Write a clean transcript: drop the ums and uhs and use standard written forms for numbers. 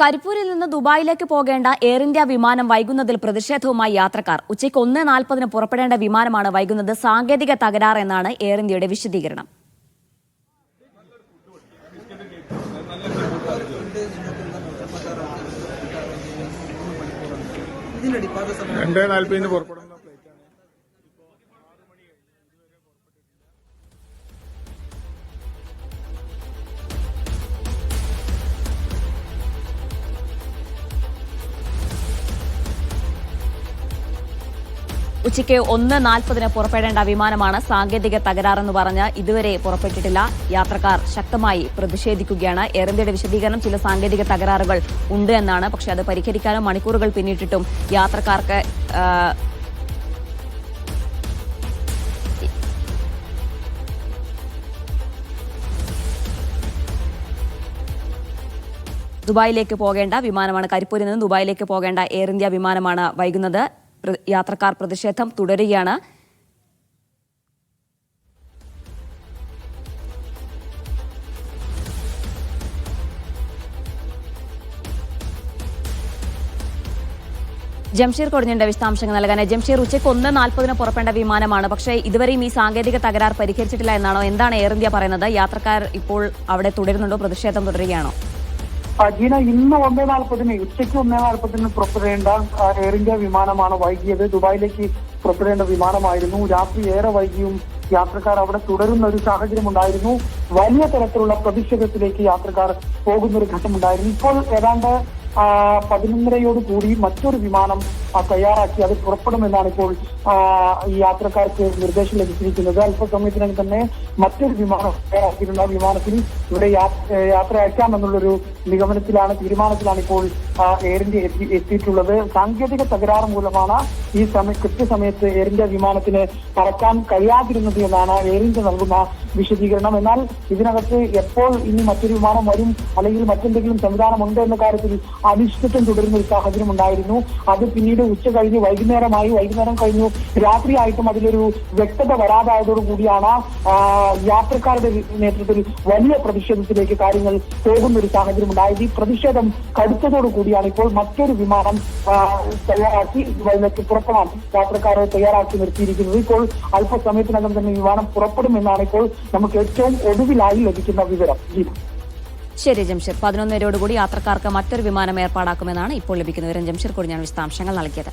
കരിപ്പൂരിൽ നിന്ന് ദുബായിലേക്ക് പോകേണ്ട എയർ ഇന്ത്യ വിമാനം വൈകുന്നതിൽ പ്രതിഷേധവുമായി യാത്രക്കാർ. ഉച്ചയ്ക്ക് 1:40 പുറപ്പെടേണ്ട വിമാനമാണ് വൈകുന്നത്. സാങ്കേതിക തകരാർ എന്നാണ് എയർ ഇന്ത്യയുടെ വിശദീകരണം. ഉച്ചയ്ക്ക് 1:40 പുറപ്പെടേണ്ട വിമാനമാണ് സാങ്കേതിക തകരാറെന്ന് പറഞ്ഞ് ഇതുവരെ പുറപ്പെട്ടിട്ടില്ല. യാത്രക്കാർ ശക്തമായി പ്രതിഷേധിക്കുകയാണ്. എയർ ഇന്ത്യയുടെ വിശദീകരണം ചില സാങ്കേതിക തകരാറുകൾ ഉണ്ട് എന്നാണ്. പക്ഷേ അത് പരിഹരിക്കാനും മണിക്കൂറുകൾ പിന്നിട്ടിട്ടും യാത്രക്കാർക്ക് ദുബായിലേക്ക് പോകേണ്ട വിമാനമാണ്. കരിപ്പൂരിൽ നിന്ന് ദുബായിലേക്ക് പോകേണ്ട എയർ ഇന്ത്യ വിമാനമാണ് വൈകുന്നത്. യാത്രക്കാർ പ്രതിഷേധം തുടരുകയാണ്. ജംഷീർ കൊടുഞ്ഞിന്റെ വിശദാംശങ്ങൾ നൽകാൻ. ജംഷീർ, ഉച്ചയ്ക്ക് 1:40 പുറപ്പെടേണ്ട വിമാനമാണ്. പക്ഷേ ഇതുവരെയും ഈ സാങ്കേതിക തകരാർ പരിഹരിച്ചിട്ടില്ല എന്നാണോ? എന്താണ് എയർ ഇന്ത്യ പറയുന്നത്? യാത്രക്കാർ ഇപ്പോൾ അവിടെ തുടരുന്നുണ്ടോ? പ്രതിഷേധം തുടരുകയാണോ? ജീന, ഇന്ന് 1:40 ഉച്ചയ്ക്ക് 1:40 പുറപ്പെടേണ്ട എയർ ഇന്ത്യ വിമാനമാണ് വൈകിയത്. ദുബായിലേക്ക് പുറപ്പെടേണ്ട വിമാനമായിരുന്നു. രാത്രി ഏറെ വൈകിയും യാത്രക്കാർ അവിടെ തുടരുന്ന ഒരു സാഹചര്യം ഉണ്ടായിരുന്നു. വലിയ തരത്തിലുള്ള പ്രതിഷേധത്തിലേക്ക് യാത്രക്കാർ പോകുന്ന ഒരു ഘട്ടമുണ്ടായിരുന്നു. ഇപ്പോൾ ഏതാണ്ട് 11:30 കൂടി മറ്റൊരു വിമാനം തയ്യാറാക്കി അത് പുറപ്പെടുമെന്നാണ് ഇപ്പോൾ ഈ യാത്രക്കാർക്ക് നിർദ്ദേശം ലഭിച്ചിരിക്കുന്നത്. അല്പസമയത്തിനകം തന്നെ മറ്റൊരു വിമാനം തയ്യാറാക്കിയിട്ടുണ്ട്. ആ വിമാനത്തിൽ ഇവിടെ യാത്ര അയക്കാമെന്നുള്ളൊരു തീരുമാനത്തിലാണ് ഇപ്പോൾ എയർ ഇന്ത്യ എത്തിയിട്ടുള്ളത്. സാങ്കേതിക തകരാറ് മൂലമാണ് ഈ കൃത്യസമയത്ത് എയർ ഇന്ത്യ വിമാനത്തിന് പറക്കാൻ കഴിയാതിരുന്നത് എന്നാണ് എയർ ഇന്ത്യ നൽകുന്ന വിശദീകരണം. എന്നാൽ ഇതിനകത്ത് എപ്പോൾ ഇനി മറ്റൊരു വിമാനം വരും അല്ലെങ്കിൽ മറ്റെന്തെങ്കിലും സംവിധാനമുണ്ട് എന്ന കാര്യത്തിൽ അനിശ്ചിതത്വം തുടരുന്ന ഒരു സാഹചര്യം ഉണ്ടായിരുന്നു. അത് പിന്നീട് ഉച്ച കഴിഞ്ഞ് വൈകുന്നേരം കഴിഞ്ഞു രാത്രിയായിട്ടും അതിലൊരു വ്യക്തത വരാതായതോടുകൂടിയാണ് യാത്രക്കാരുടെ നേതൃത്വത്തിൽ വലിയ പ്രതിഷേധത്തിലേക്ക് കാര്യങ്ങൾ പോകുന്ന ഒരു സാഹചര്യം ഉണ്ടായത്. ഈ പ്രതിഷേധം കടുത്തതോടുകൂടിയാണ് ഇപ്പോൾ മറ്റൊരു വിമാനം തയ്യാറാക്കി ദുബായിലേക്ക് പുറപ്പെടാൻ യാത്രക്കാരെ തയ്യാറാക്കി നിർത്തിയിരിക്കുന്നത്. ഇപ്പോൾ അല്പസമയത്തിനകം തന്നെ വിമാനം പുറപ്പെടുമെന്നാണ് ഇപ്പോൾ നമുക്ക് ഏറ്റവും ഒടുവിലായി ലഭിക്കുന്ന വിവരം. ശരി ജംഷീർ, 11:00 യാത്രക്കാർക്ക് മറ്റൊരു വിമാനം ഏർപ്പാടാക്കുമെന്നാണ് ഇപ്പോൾ ലഭിക്കുന്ന വിവരം. ജംഷീർ കൊടുഞ്ഞാണ് വിശദാംശങ്ങൾ നൽകിയത്.